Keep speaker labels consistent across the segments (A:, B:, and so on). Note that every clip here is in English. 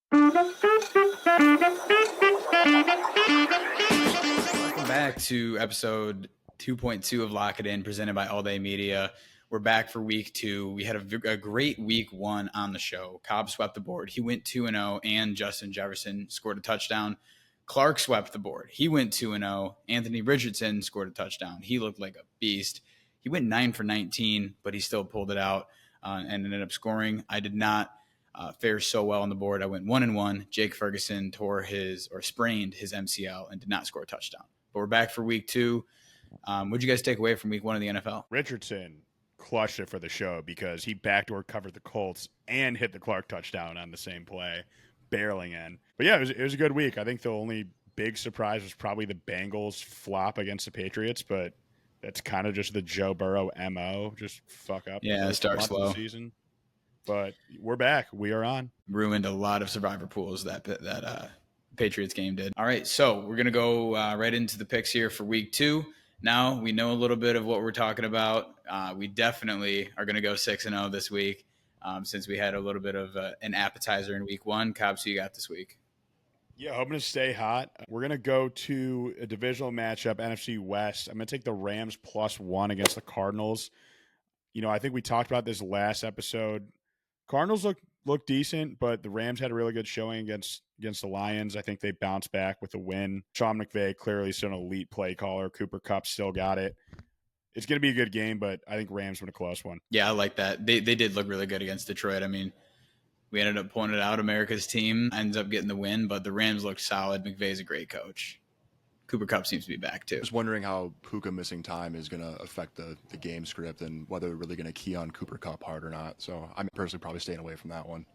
A: Welcome back to episode 2.2 of Lock It In, presented by All Day Media. We're back for week 2. We had a great week 1 on the show. Cobb swept the board. He went 2-0, and Justin Jefferson scored a touchdown. Clark swept the board. He went 2-0. Anthony Richardson scored a touchdown. He looked like a beast. He went 9 for 19, but he still pulled it out and ended up scoring. I did not fare so well on the board. I went 1-1. Jake Ferguson sprained his MCL and did not score a touchdown. But we're back for week 2. What did you guys take away from week 1 of the NFL?
B: Richardson clutched it for the show because he backdoor covered the Colts and hit the Clark touchdown on the same play, barreling in. But yeah, it was a good week. I think the only big surprise was probably the Bengals flop against the Patriots, but that's kind of just the Joe Burrow MO, just fuck up.
A: Yeah, start slow.
B: Season. But we're back. We are on.
A: Ruined a lot of survivor pools that Patriots game did. All right, so we're going to go right into the picks here for week 2. Now we know a little bit of what we're talking about. We definitely are going to go 6-0 this week since we had a little bit of an appetizer in week 1. Cobbs, who you got this week?
B: Yeah, hoping to stay hot. We're going to go to a divisional matchup, NFC West. I'm going to take the Rams +1 against the Cardinals. You know, I think we talked about this last episode. Cardinals look decent, but the Rams had a really good showing against the Lions. I think they bounced back with a win. Sean McVay clearly still an elite play caller. Cooper Kupp still got it. It's going to be a good game, but I think Rams win a close one.
A: Yeah, I like that. They did look really good against Detroit. I mean, we ended up pointing out America's team ends up getting the win, but the Rams looked solid. McVay's a great coach. Cooper Kupp seems to be back too.
C: I was wondering how Puka missing time is going to affect the game script and whether they're really going to key on Cooper Kupp hard or not. So I'm personally probably staying away from that one,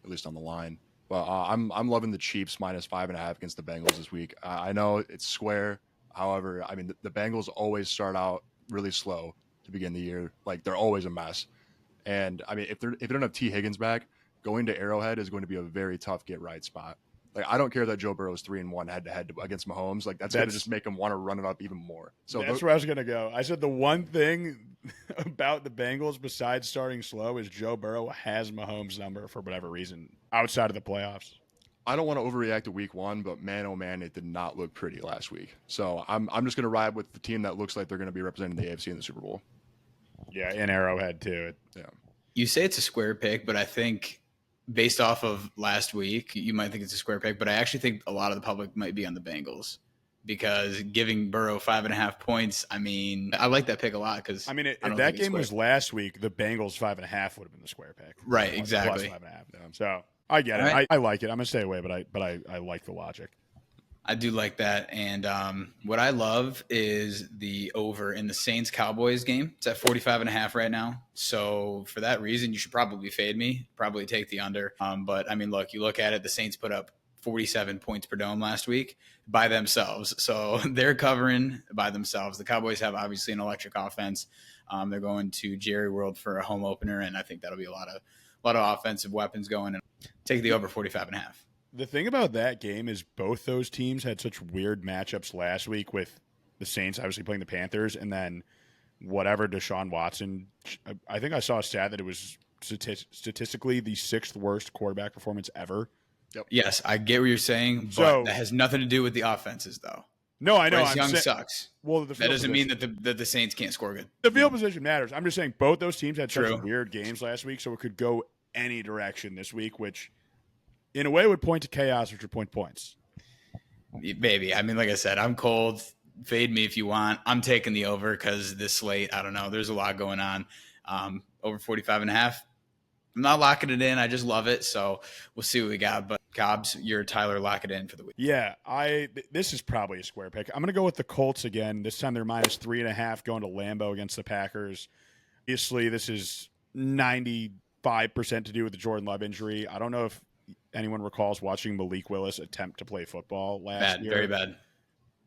C: at least on the line. But I'm loving the Chiefs -5.5 against the Bengals this week. I know it's square. However, I mean the Bengals always start out really slow to begin the year. Like they're always a mess. And I mean if they don't have T. Higgins back, going to Arrowhead is going to be a very tough get right spot. Like I don't care that Joe Burrow is 3-1 head-to-head against Mahomes. Like that's going to just make him want to run it up even more. So
B: that's where I was going to go. I said the one thing about the Bengals besides starting slow is Joe Burrow has Mahomes' number for whatever reason outside of the playoffs.
C: I don't want to overreact to week 1, but man, oh man, it did not look pretty last week. So I'm just going to ride with the team that looks like they're going to be representing the AFC in the Super Bowl.
B: Yeah, in Arrowhead too.
C: Yeah.
A: You say it's a square pick, but I think based off of last week, you might think it's a square pick, but I actually think a lot of the public might be on the Bengals because giving Burrow 5.5 points, I mean, I like that pick a lot because
B: I mean, if that game was last week, the Bengals 5.5 would have been the square pick.
A: Right, exactly.
B: Plus 5.5. Yeah. So I get it. Right. I like it. I'm gonna stay away, but I like the logic.
A: I do like that. And what I love is the over in the Saints-Cowboys game. It's at 45.5 right now. So for that reason, you should probably fade me, probably take the under. But, I mean, look, you look at it, the Saints put up 47 points per dome last week by themselves. So they're covering by themselves. The Cowboys have obviously an electric offense. They're going to Jerry World for a home opener, and I think that'll be a lot of offensive weapons going. And take the over 45.5.
B: The thing about that game is both those teams had such weird matchups last week with the Saints obviously playing the Panthers and then whatever Deshaun Watson. I think I saw a stat that it was statistically the 6th worst quarterback performance ever.
C: Yep.
A: Yes, I get what you're saying, but that has nothing to do with the offenses, though.
B: No, I know.
A: Bryce Young sucks.
B: Well,
A: that doesn't mean that the Saints can't score good.
B: The field position matters. I'm just saying both those teams had such weird games last week, so it could go any direction this week, which in a way would point to chaos, which would point to points.
A: Maybe. I mean, like I said, I'm cold. Fade me if you want. I'm taking the over because this slate, I don't know. There's a lot going on. Over 45.5. I'm not locking it in. I just love it. So we'll see what we got. But Cobbs, you're Tyler, lock it in for the week.
B: Yeah, this is probably a square pick. I'm going to go with the Colts again. This time they're -3.5 going to Lambeau against the Packers. Obviously, this is 95% to do with the Jordan Love injury. I don't know if anyone recalls watching Malik Willis attempt to play football last year.
A: Very bad.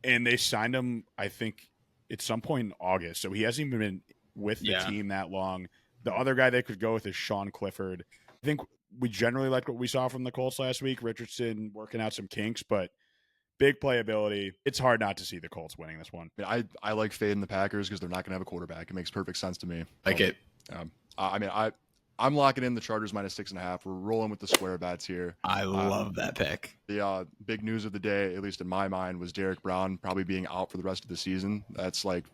B: And they signed him, I think, at some point in August. So he hasn't even been with the team that long. The other guy they could go with is Sean Clifford. I think we generally liked what we saw from the Colts last week. Richardson working out some kinks, but big playability. It's hard not to see the Colts winning this one.
C: I like fading the Packers because they're not going to have a quarterback. It makes perfect sense to me.
A: Like it.
C: I mean, I'm locking in the Chargers -6.5. We're rolling with the square bets here.
A: I love that pick.
C: The big news of the day, at least in my mind, was Derek Brown probably being out for the rest of the season. That's like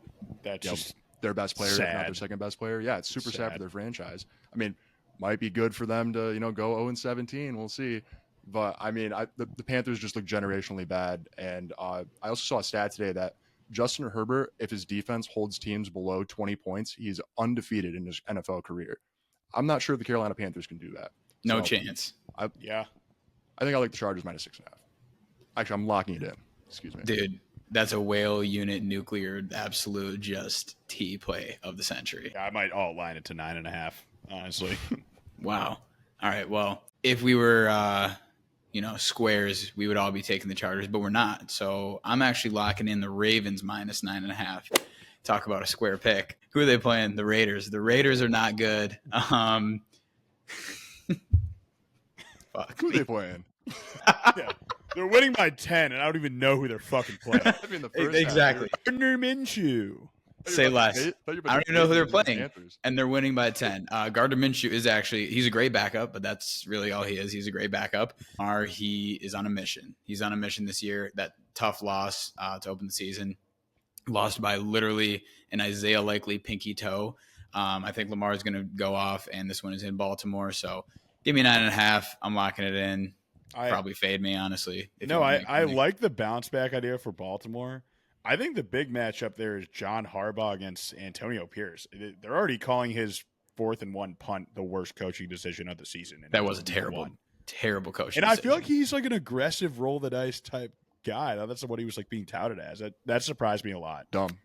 B: Just
C: their best player,
B: sad.
C: if not their second best player. Yeah, it's super sad for
B: Sad.
C: their franchise. I mean, might be good for them to go 0-17. We'll see. But I mean, the Panthers just look generationally bad. And I also saw a stat today that Justin Herbert, if his defense holds teams below 20 points, he's undefeated in his NFL career. I'm not sure the Carolina Panthers can do that.
A: No
C: So,
A: chance.
C: I think I like the Chargers -6.5. Actually, I'm locking it in. Excuse me.
A: Dude, that's a whale unit nuclear absolute just T play of the century.
B: I might all line it to 9.5, honestly.
A: Wow. All right. Well, if we were, squares, we would all be taking the Chargers, but we're not. So I'm actually locking in the Ravens -9.5. Talk about a square pick. Who are they playing? The Raiders. The Raiders are not good. Fuck.
C: Who are they playing?
B: Yeah. They're winning by 10, and I don't even know who they're fucking playing.
C: I mean, the first
A: Exactly.
B: Gardner Minshew.
A: Say less.
C: I
A: I don't even know who they're playing, and they're winning by 10. Gardner Minshew is he's a great backup, but that's really all he is. He's a great backup. He is on a mission. He's on a mission this year. That tough loss to open the season, lost by literally an Isaiah Likely pinky toe. I think Lamar is going to go off, and this one is in Baltimore. So give me 9.5. I'm locking it in. Probably fade me, honestly.
B: I like the bounce back idea for Baltimore. I think the big matchup there is John Harbaugh against Antonio Pierce. They're already calling his 4th-and-1 punt the worst coaching decision of the season.
A: That was a terrible coaching
B: And
A: decision.
B: I feel like he's like an aggressive roll the dice type guy. That's what he was like being touted as. That surprised me a lot.
C: Dumb.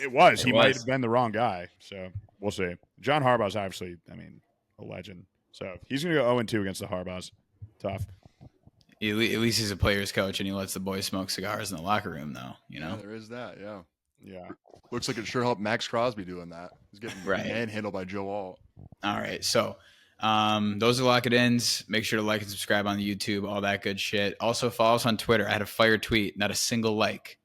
B: It was. He might have been the wrong guy. So we'll see. John Harbaugh's obviously, a legend. So he's going to go 0-2 against the Harbaughs. Tough.
A: At least he's a player's coach, and he lets the boys smoke cigars in the locker room, though.
C: Yeah, there is that. Yeah.
B: Yeah.
C: Looks like it sure helped Max Crosby doing that. He's getting manhandled by Joe Alt.
A: All right. So those are Lock It Ins. Make sure to like and subscribe on the YouTube, all that good shit. Also follow us on Twitter. I had a fire tweet. Not a single like.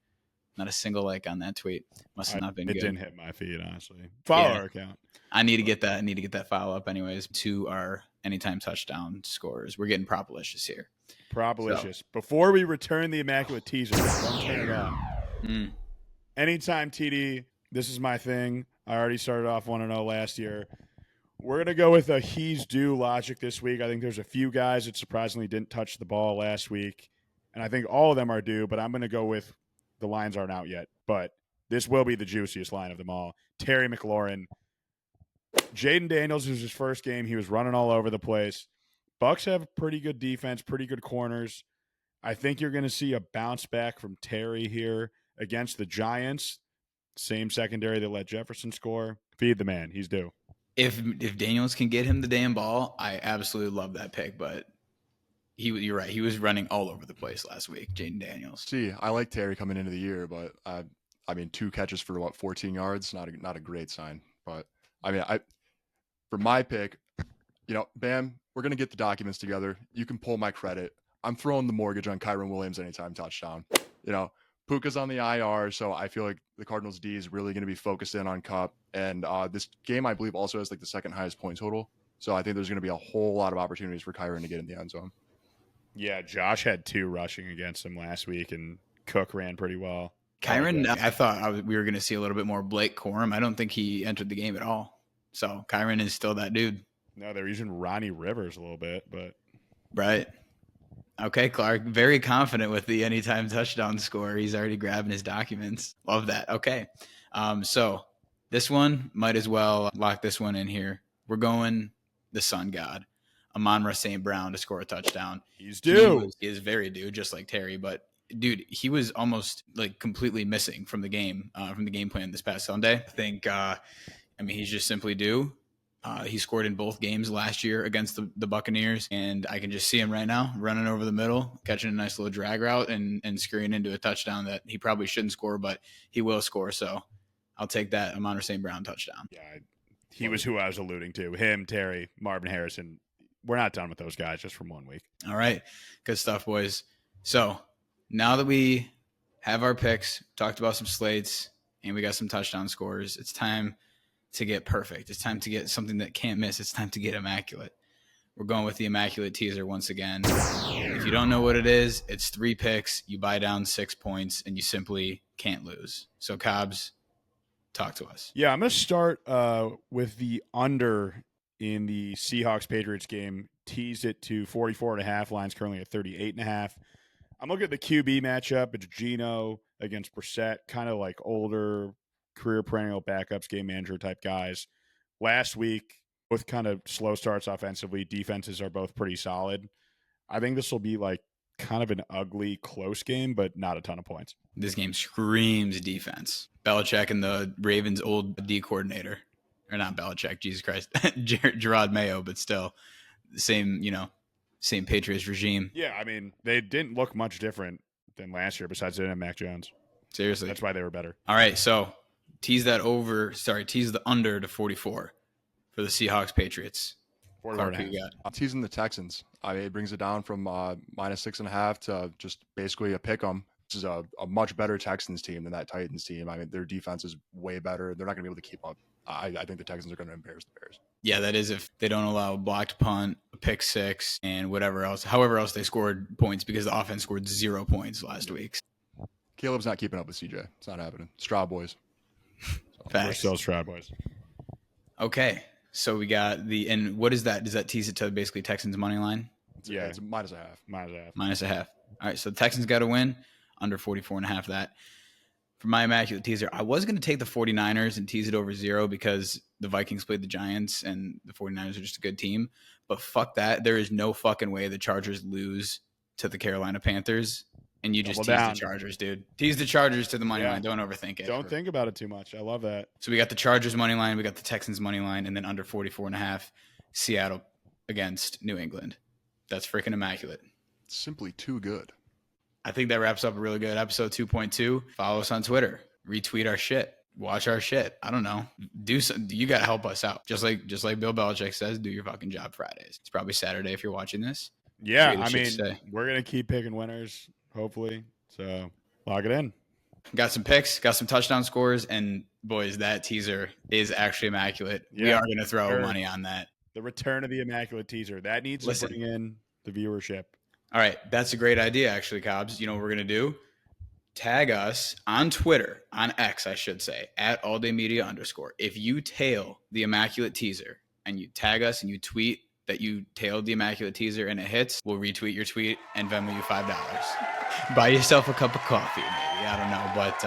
A: Not a single like on that tweet. Must have not been good.
B: It didn't hit my feed, honestly. Follow our account.
A: I need to get that. I need to get that file up anyways to our anytime touchdown scores. We're getting propalicious here.
B: Propalicious. So. Before we return the immaculate teaser, don't turn it off. Anytime TD, this is my thing. I already started off 1-0 last year. We're going to go with a he's due logic this week. I think there's a few guys that surprisingly didn't touch the ball last week, and I think all of them are due, but I'm going to go with the lines aren't out yet, but this will be the juiciest line of them all. Terry McLaurin. Jaden Daniels was his first game. He was running all over the place. Bucks have pretty good defense, pretty good corners. I think you're going to see a bounce back from Terry here against the Giants. Same secondary that let Jefferson score. Feed the man. He's due.
A: If Daniels can get him the damn ball, I absolutely love that pick, but you're right. He was running all over the place last week, Jaden Daniels.
C: See, I like Terry coming into the year, but 2 catches for 14 yards, not a great sign. But for my pick, Bam, we're gonna get the documents together. You can pull my credit. I'm throwing the mortgage on Kyron Williams anytime touchdown. Puka's on the IR, so I feel like the Cardinals D is really gonna be focused in on Kupp. And this game, I believe, also has like the second highest point total. So I think there's gonna be a whole lot of opportunities for Kyron to get in the end zone.
B: Yeah, Josh had 2 rushing against him last week, and Cook ran pretty well.
A: Kyron, I thought we were going to see a little bit more Blake Corum. I don't think he entered the game at all. So Kyron is still that dude.
B: No, they're using Ronnie Rivers a little bit, but.
A: Right. Okay, Clark. Very confident with the anytime touchdown score. He's already grabbing his documents. Love that. Okay. So this one, might as well lock this one in here. We're going the Sun God. Amon-Ra St. Brown to score a touchdown.
B: He's due.
A: He is very due, just like Terry. But, dude, he was almost like completely missing from the game plan this past Sunday. I think, he's just simply due. He scored in both games last year against the Buccaneers, and I can just see him right now running over the middle, catching a nice little drag route and scurrying into a touchdown that he probably shouldn't score, but he will score. So I'll take that Amon-Ra St. Brown touchdown.
B: Yeah, he was who I was alluding to. Him, Terry, Marvin Harrison. We're not done with those guys just from 1 week.
A: All right. Good stuff, boys. So now that we have our picks, talked about some slates, and we got some touchdown scores, it's time to get perfect. It's time to get something that can't miss. It's time to get immaculate. We're going with the immaculate teaser once again. If you don't know what it is, it's 3 picks. You buy down 6 points, and you simply can't lose. So, Cobbs, talk to us.
B: Yeah, I'm going to start with the under in the Seahawks-Patriots game. Teased it to 44.5. Line's currently at 38.5. I'm looking at the QB matchup. It's Geno against Brissett, kind of like older career perennial backups, game manager type guys. Last week, both kind of slow starts offensively. Defenses are both pretty solid. I think this will be like kind of an ugly, close game, but not a ton of points.
A: This game screams defense. Belichick and the Ravens' old D coordinator. Or not Belichick, Jesus Christ. Gerard Mayo, but still the same, same Patriots regime.
B: Yeah, I mean, they didn't look much different than last year besides they didn't have Mac Jones.
A: Seriously.
B: That's why they were better.
A: All right, so tease the under to 44 for the Seahawks-Patriots. Clark, who you got?
C: I'm teasing the Texans. It brings it down from -6.5 to just basically a pick 'em. This is a much better Texans team than that Titans team. I mean, their defense is way better. They're not going to be able to keep up. I think the Texans are going to embarrass the Bears.
A: Yeah, that is if they don't allow a blocked punt, a pick 6, and whatever else. However else they scored points because the offense scored 0 points last week.
C: Caleb's not keeping up with CJ. It's not happening. Straw boys.
B: We're still Stroud boys.
A: Okay, so we got and what is that? Does that tease it to basically Texans money line?
B: Yeah,
C: it's -1/2.
A: -1/2. All right, so the Texans got to win under 44.5. That for my immaculate teaser, I was going to take the 49ers and tease it over 0 because the Vikings played the Giants and the 49ers are just a good team. But fuck that. There is no fucking way the Chargers lose to the Carolina Panthers. And you just tease the Chargers, dude. Tease the Chargers to the money line. Don't overthink it.
B: Don't think about it too much. I love that.
A: So we got the Chargers money line. We got the Texans money line. And then under 44.5, Seattle against New England. That's freaking immaculate.
C: It's simply too good.
A: I think that wraps up a really good episode 2.2. Follow us on Twitter. Retweet our shit. Watch our shit. I don't know. You got to help us out. Just like Bill Belichick says, do your fucking job Fridays. It's probably Saturday if you're watching this.
B: Yeah, I mean, we're going to keep picking winners, hopefully. So log it in.
A: Got some picks, got some touchdown scores, and boys, that teaser is actually immaculate. Yeah, we are going to throw money on that.
B: The return of the immaculate teaser. That needs to bring in the viewership.
A: All right, that's a great idea, actually, Cobbs. You know what we're going to do? Tag us on Twitter, on X, I should say, at alldaymedia_. If you tail the immaculate teaser and you tag us and you tweet that you tailed the immaculate teaser and it hits, we'll retweet your tweet and Venmo you $5. Buy yourself a cup of coffee, maybe. I don't know, but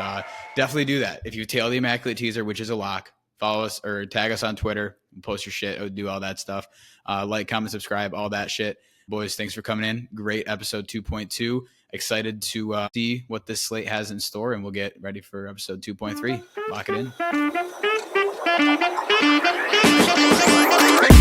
A: definitely do that. If you tail the immaculate teaser, which is a lock, follow us or tag us on Twitter, post your shit, do all that stuff. Like, comment, subscribe, all that shit. Boys, thanks for coming in. Great episode 2.2. Excited to see what this slate has in store, and we'll get ready for episode 2.3. Lock it in.